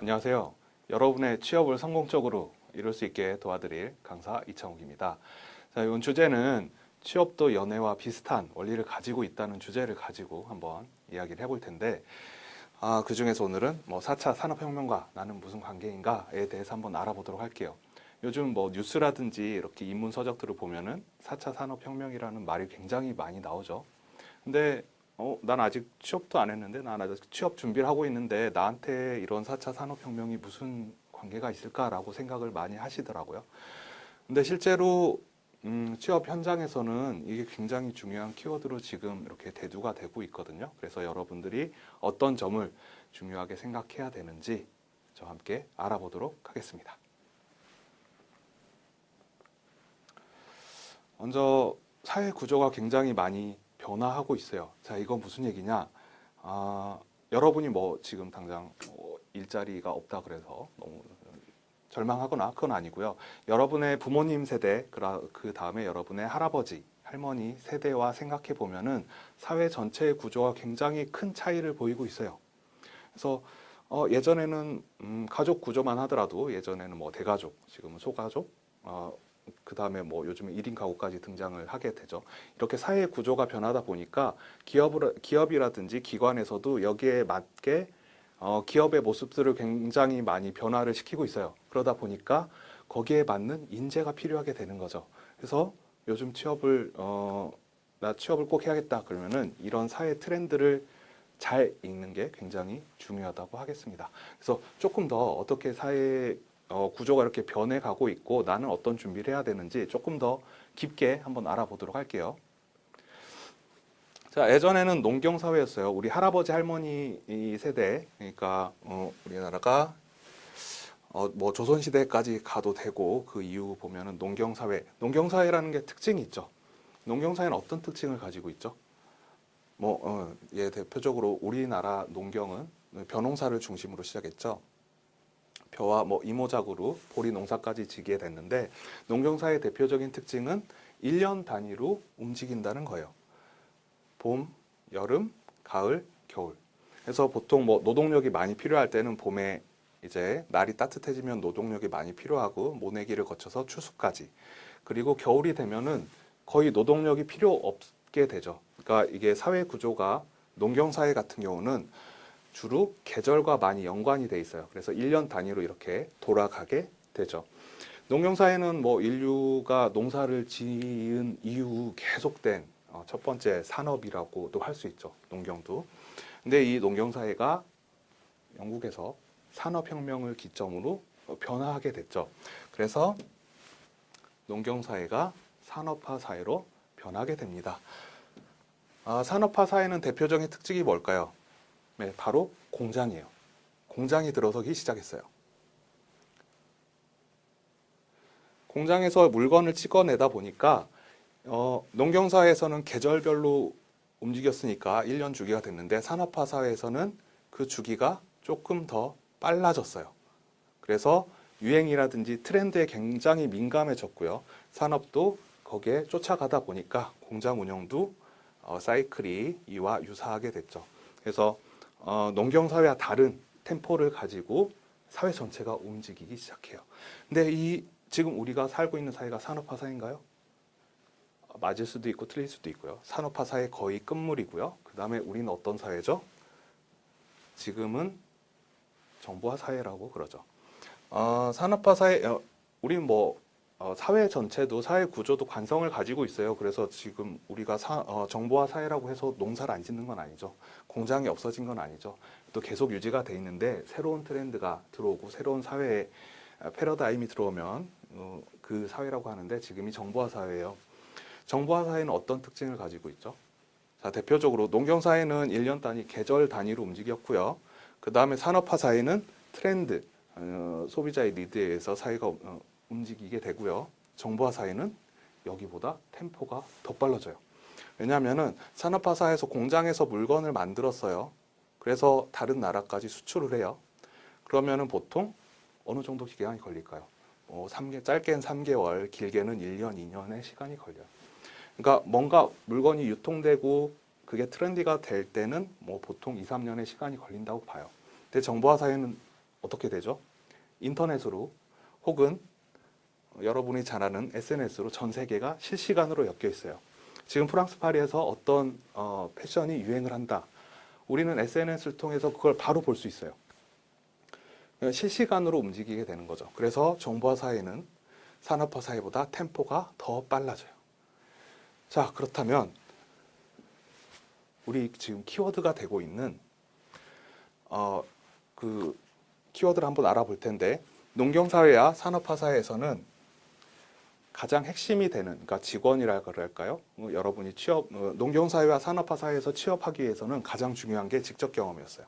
안녕하세요. 여러분의 취업을 성공적으로 이룰 수 있게 도와드릴 강사 이창욱입니다. 자, 이번 주제는 취업도 연애와 비슷한 원리를 가지고 있다는 주제를 가지고 한번 이야기를 해볼 텐데, 그 중에서 오늘은 4차 산업혁명과 나는 무슨 관계인가에 대해서 한번 알아보도록 할게요. 요즘 뉴스라든지 이렇게 인문 서적들을 보면은 4차 산업혁명이라는 말이 굉장히 많이 나오죠. 근데 난 아직 취업도 안 했는데, 난 아직 취업 준비를 하고 있는데 나한테 이런 4차 산업혁명이 무슨 관계가 있을까라고 생각을 많이 하시더라고요. 근데 실제로 취업 현장에서는 이게 굉장히 중요한 키워드로 지금 이렇게 대두가 되고 있거든요. 그래서 여러분들이 어떤 점을 중요하게 생각해야 되는지 저와 함께 알아보도록 하겠습니다. 먼저 사회 구조가 굉장히 많이 변화하고 있어요. 자, 이건 무슨 얘기냐? 여러분이 지금 당장 일자리가 없다 그래서 너무 절망하거나 그건 아니고요. 여러분의 부모님 세대, 그 다음에 여러분의 할아버지, 할머니 세대와 생각해 보면은 사회 전체의 구조가 굉장히 큰 차이를 보이고 있어요. 그래서 예전에는 가족 구조만 하더라도 예전에는 대가족, 지금은 소가족, 그 다음에 요즘에 1인 가구까지 등장을 하게 되죠. 이렇게 사회 구조가 변하다 보니까 기업이라든지 기관에서도 여기에 맞게 기업의 모습들을 굉장히 많이 변화를 시키고 있어요. 그러다 보니까 거기에 맞는 인재가 필요하게 되는 거죠. 그래서 요즘 나 취업을 꼭 해야겠다 그러면은 이런 사회 트렌드를 잘 읽는 게 굉장히 중요하다고 하겠습니다. 그래서 조금 더 어떻게 사회 구조가 이렇게 변해가고 있고 나는 어떤 준비를 해야 되는지 조금 더 깊게 한번 알아보도록 할게요. 자, 예전에는 농경사회였어요. 우리 할아버지 할머니 세대, 그러니까 우리나라가 조선시대까지 가도 되고 그 이후 보면은 농경사회라는 게 특징이 있죠. 농경사회는 어떤 특징을 가지고 있죠? 대표적으로 우리나라 농경은 벼농사를 중심으로 시작했죠. 벼와 이모작으로 보리 농사까지 지게 됐는데 농경사의 대표적인 특징은 1년 단위로 움직인다는 거예요. 봄, 여름, 가을, 겨울. 그래서 보통 노동력이 많이 필요할 때는 봄에 이제 날이 따뜻해지면 노동력이 많이 필요하고 모내기를 거쳐서 추수까지. 그리고 겨울이 되면은 거의 노동력이 필요 없게 되죠. 그러니까 이게 사회 구조가 농경사회 같은 경우는 주로 계절과 많이 연관이 돼 있어요. 그래서 1년 단위로 이렇게 돌아가게 되죠. 농경사회는 인류가 농사를 지은 이후 계속된 첫 번째 산업이라고도 할 수 있죠. 농경도. 근데 이 농경사회가 영국에서 산업혁명을 기점으로 변화하게 됐죠. 그래서 농경사회가 산업화 사회로 변하게 됩니다. 산업화 사회는 대표적인 특징이 뭘까요? 네, 바로 공장이에요. 공장이 들어서기 시작했어요. 공장에서 물건을 찍어내다 보니까 농경사회에서는 계절별로 움직였으니까 1년 주기가 됐는데 산업화 사회에서는 그 주기가 조금 더 빨라졌어요. 그래서 유행이라든지 트렌드에 굉장히 민감해졌고요. 산업도 거기에 쫓아가다 보니까 공장 운영도 사이클이 이와 유사하게 됐죠. 그래서 농경사회와 다른 템포를 가지고 사회 전체가 움직이기 시작해요. 근데 지금 우리가 살고 있는 사회가 산업화 사회인가요? 맞을 수도 있고 틀릴 수도 있고요. 산업화 사회 거의 끝물이고요. 그 다음에 우리는 어떤 사회죠? 지금은 정보화 사회라고 그러죠. 산업화 사회, 우리는 사회 전체도 사회 구조도 관성을 가지고 있어요. 그래서 지금 우리가 정보화 사회라고 해서 농사를 안 짓는 건 아니죠. 공장이 없어진 건 아니죠. 또 계속 유지가 돼 있는데 새로운 트렌드가 들어오고 새로운 사회의 패러다임이 들어오면 그 사회라고 하는데 지금이 정보화 사회예요. 정보화 사회는 어떤 특징을 가지고 있죠? 자, 대표적으로 농경사회는 1년 단위, 계절 단위로 움직였고요. 그 다음에 산업화 사회는 트렌드, 소비자의 리드에 의해서 사회가 움직이게 되고요. 정보화 사회는 여기보다 템포가 더 빨라져요. 왜냐하면 산업화 사회에서 공장에서 물건을 만들었어요. 그래서 다른 나라까지 수출을 해요. 그러면은 보통 어느 정도 기간이 걸릴까요? 짧게는 3개월, 길게는 1년, 2년의 시간이 걸려요. 그러니까 뭔가 물건이 유통되고 그게 트렌디가 될 때는 보통 2, 3년의 시간이 걸린다고 봐요. 근데 정보화 사회는 어떻게 되죠? 인터넷으로 혹은 여러분이 잘 아는 SNS로 전 세계가 실시간으로 엮여 있어요. 지금 프랑스 파리에서 어떤 패션이 유행을 한다. 우리는 SNS를 통해서 그걸 바로 볼 수 있어요. 실시간으로 움직이게 되는 거죠. 그래서 정보화 사회는 산업화 사회보다 템포가 더 빨라져요. 자, 그렇다면 우리 지금 키워드가 되고 있는 그 키워드를 한번 알아볼 텐데, 농경사회와 산업화사회에서는 가장 핵심이 되는, 그러니까 직원이라 그럴까요? 여러분이 농경사회와 산업화사회에서 취업하기 위해서는 가장 중요한 게 직접 경험이었어요.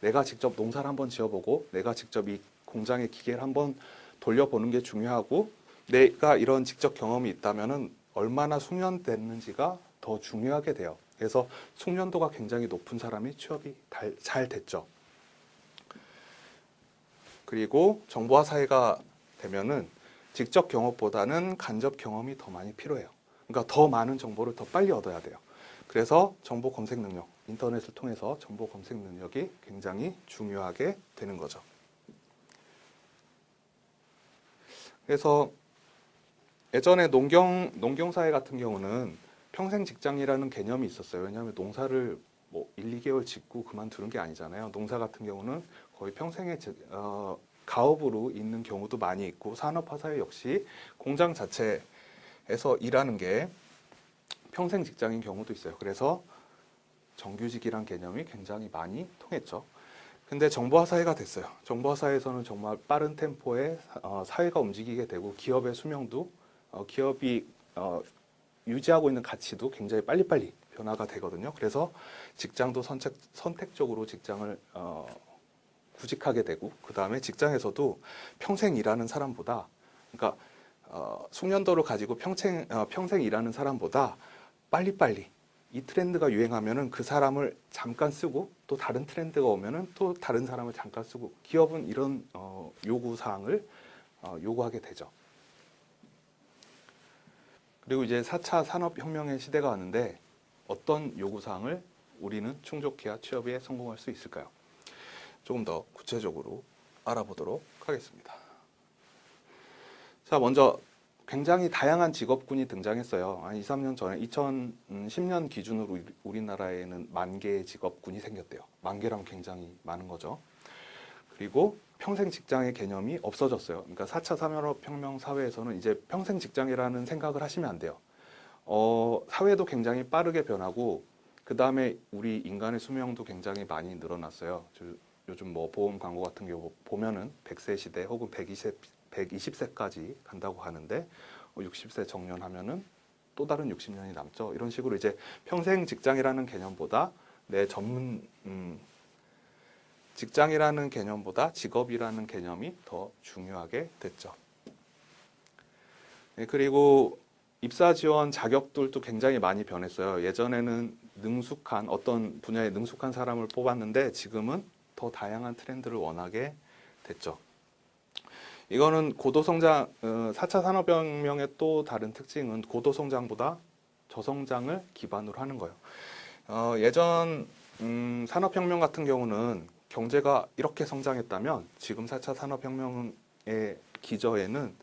내가 직접 농사를 한번 지어보고, 내가 직접 이 공장의 기계를 한번 돌려보는 게 중요하고, 내가 이런 직접 경험이 있다면은 얼마나 숙련됐는지가 더 중요하게 돼요. 그래서 숙련도가 굉장히 높은 사람이 취업이 잘 됐죠. 그리고 정보화 사회가 되면은 직접 경험보다는 간접 경험이 더 많이 필요해요. 그러니까 더 많은 정보를 더 빨리 얻어야 돼요. 그래서 정보 검색 능력, 인터넷을 통해서 정보 검색 능력이 굉장히 중요하게 되는 거죠. 그래서 예전에 농경사회 같은 경우는 평생 직장이라는 개념이 있었어요. 왜냐하면 농사를 뭐 1, 2개월 짓고 그만두는 게 아니잖아요. 농사 같은 경우는 거의 평생의 가업으로 있는 경우도 많이 있고, 산업화 사회 역시 공장 자체에서 일하는 게 평생 직장인 경우도 있어요. 그래서 정규직이란 개념이 굉장히 많이 통했죠. 근데 정보화 사회가 됐어요. 정보화 사회에서는 정말 빠른 템포에 사회가 움직이게 되고, 기업의 수명도 기업이 유지하고 있는 가치도 굉장히 빨리빨리 변화가 되거든요. 그래서 직장도 선택적으로 직장을 구직하게 되고, 그 다음에 직장에서도 평생 일하는 사람보다, 그러니까 숙련도를 가지고 평생 일하는 사람보다 빨리빨리 이 트렌드가 유행하면은 그 사람을 잠깐 쓰고, 또 다른 트렌드가 오면은 또 다른 사람을 잠깐 쓰고, 기업은 이런 요구사항을 요구하게 되죠. 그리고 이제 4차 산업혁명의 시대가 왔는데, 어떤 요구사항을 우리는 충족해야 취업에 성공할 수 있을까요? 조금 더 구체적으로 알아보도록 하겠습니다. 자, 먼저 굉장히 다양한 직업군이 등장했어요. 한 2, 3년 전에 2010년 기준으로 우리나라에는 10,000개의 직업군이 생겼대요. 10,000개랑 굉장히 많은 거죠. 그리고 평생 직장의 개념이 없어졌어요. 그러니까 4차 산업혁명 사회에서는 이제 평생 직장이라는 생각을 하시면 안 돼요. 사회도 굉장히 빠르게 변하고, 그 다음에 우리 인간의 수명도 굉장히 많이 늘어났어요. 요즘 뭐 보험 광고 같은 경우 보면은 100세 시대 혹은 120세까지 간다고 하는데, 60세 정년하면은 또 다른 60년이 남죠. 이런 식으로 이제 평생 직장이라는 개념보다 직장이라는 개념보다 직업이라는 개념이 더 중요하게 됐죠. 네, 그리고 입사 지원 자격들도 굉장히 많이 변했어요. 예전에는 어떤 분야에 능숙한 사람을 뽑았는데, 지금은 더 다양한 트렌드를 원하게 됐죠. 이거는 고도성장, 4차 산업혁명의 또 다른 특징은 고도성장보다 저성장을 기반으로 하는 거예요. 예전 산업혁명 같은 경우는 경제가 이렇게 성장했다면, 지금 4차 산업혁명의 기저에는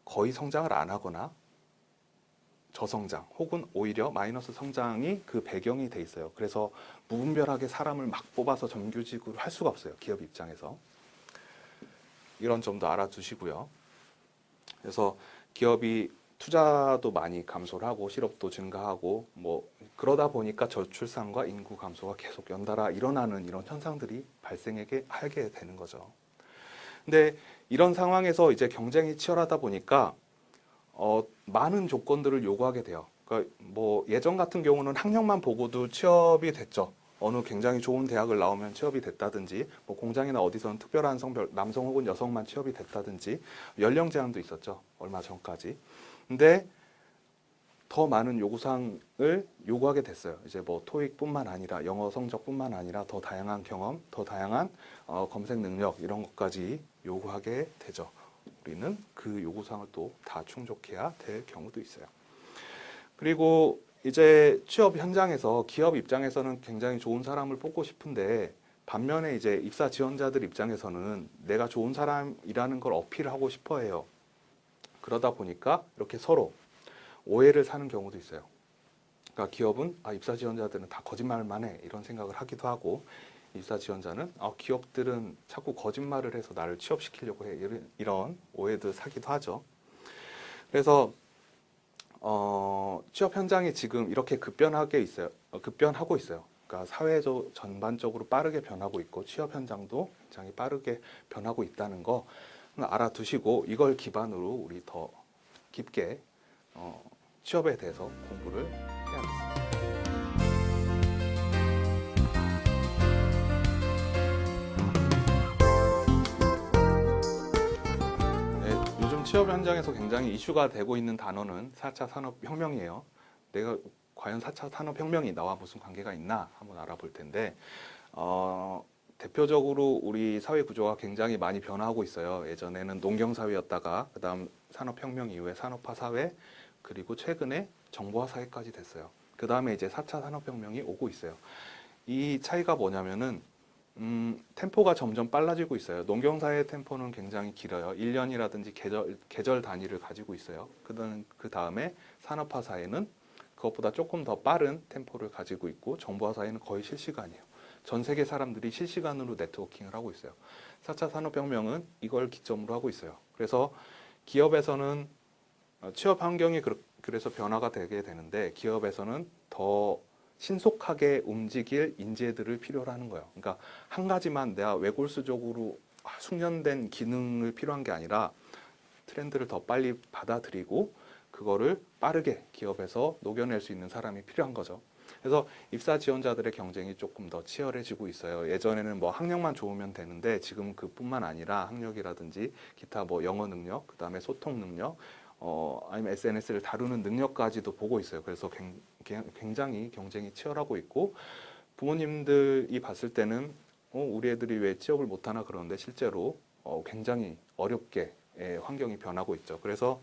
거의 성장을 안 하거나 저성장 혹은 오히려 마이너스 성장이 그 배경이 돼 있어요. 그래서 무분별하게 사람을 막 뽑아서 정규직으로 할 수가 없어요. 기업 입장에서. 이런 점도 알아두시고요. 그래서 기업이 투자도 많이 감소를 하고 실업도 증가하고, 뭐 그러다 보니까 저출산과 인구 감소가 계속 연달아 일어나는 이런 현상들이 하게 되는 거죠. 근데 이런 상황에서 이제 경쟁이 치열하다 보니까 많은 조건들을 요구하게 돼요. 그러니까 뭐 예전 같은 경우는 학력만 보고도 취업이 됐죠. 어느 굉장히 좋은 대학을 나오면 취업이 됐다든지, 뭐 공장이나 어디서는 특별한 성별, 남성 혹은 여성만 취업이 됐다든지, 연령 제한도 있었죠. 얼마 전까지. 근데 더 많은 요구사항을 요구하게 됐어요. 이제 뭐 토익뿐만 아니라 영어 성적뿐만 아니라 더 다양한 경험, 더 다양한 검색 능력, 이런 것까지 요구하게 되죠. 우리는 그 요구사항을 또 다 충족해야 될 경우도 있어요. 그리고 이제 취업 현장에서 기업 입장에서는 굉장히 좋은 사람을 뽑고 싶은데, 반면에 이제 입사 지원자들 입장에서는 내가 좋은 사람이라는 걸 어필하고 싶어 해요. 그러다 보니까 이렇게 서로 오해를 사는 경우도 있어요. 그러니까 기업은 입사 지원자들은 다 거짓말만 해 이런 생각을 하기도 하고, 입사 지원자는 기업들은 자꾸 거짓말을 해서 나를 취업시키려고 해 이런 오해도 사기도 하죠. 그래서 취업 현장이 지금 이렇게 급변하고 있어요. 그러니까 사회적 전반적으로 빠르게 변하고 있고 취업 현장도 굉장히 빠르게 변하고 있다는 거 알아두시고, 이걸 기반으로 우리 더 깊게 취업에 대해서 공부를 해야겠습니다. 네, 요즘 취업 현장에서 굉장히 이슈가 되고 있는 단어는 4차 산업혁명이에요. 내가 과연 4차 산업혁명이 나와 무슨 관계가 있나 한번 알아볼 텐데, 대표적으로 우리 사회 구조가 굉장히 많이 변화하고 있어요. 예전에는 농경사회였다가 그 다음 산업혁명 이후에 산업화 사회, 그리고 최근에 정보화 사회까지 됐어요. 그 다음에 이제 4차 산업혁명이 오고 있어요. 이 차이가 뭐냐면은 템포가 점점 빨라지고 있어요. 농경사의 템포는 굉장히 길어요. 1년이라든지 계절 단위를 가지고 있어요. 그 다음에 산업화 사회는 그것보다 조금 더 빠른 템포를 가지고 있고, 정보화 사회는 거의 실시간이에요. 전 세계 사람들이 실시간으로 네트워킹을 하고 있어요. 4차 산업혁명은 이걸 기점으로 하고 있어요. 그래서 기업에서는 취업 환경이 그래서 변화가 되게 되는데, 기업에서는 더 신속하게 움직일 인재들을 필요로 하는 거예요. 그러니까 한 가지만 내가 외골수적으로 숙련된 기능을 필요한 게 아니라 트렌드를 더 빨리 받아들이고 그거를 빠르게 기업에서 녹여낼 수 있는 사람이 필요한 거죠. 그래서 입사 지원자들의 경쟁이 조금 더 치열해지고 있어요. 예전에는 뭐 학력만 좋으면 되는데 지금은 그뿐만 아니라 학력이라든지 기타 뭐 영어 능력, 그 다음에 소통 능력, 아니면 SNS를 다루는 능력까지도 보고 있어요. 그래서 굉장히 경쟁이 치열하고 있고, 부모님들이 봤을 때는 우리 애들이 왜 취업을 못하나 그러는데 실제로 굉장히 어렵게 환경이 변하고 있죠. 그래서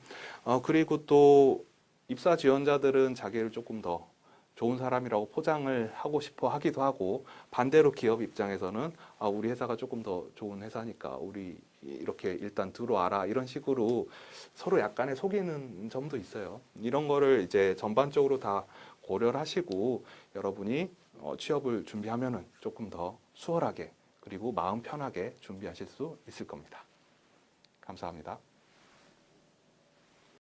그리고 또 입사 지원자들은 자기를 조금 더 좋은 사람이라고 포장을 하고 싶어 하기도 하고, 반대로 기업 입장에서는 우리 회사가 조금 더 좋은 회사니까 우리 이렇게 일단 들어와라 이런 식으로 서로 약간의 속이는 점도 있어요. 이런 거를 이제 전반적으로 다 고려를 하시고 여러분이 취업을 준비하면은 조금 더 수월하게 그리고 마음 편하게 준비하실 수 있을 겁니다. 감사합니다.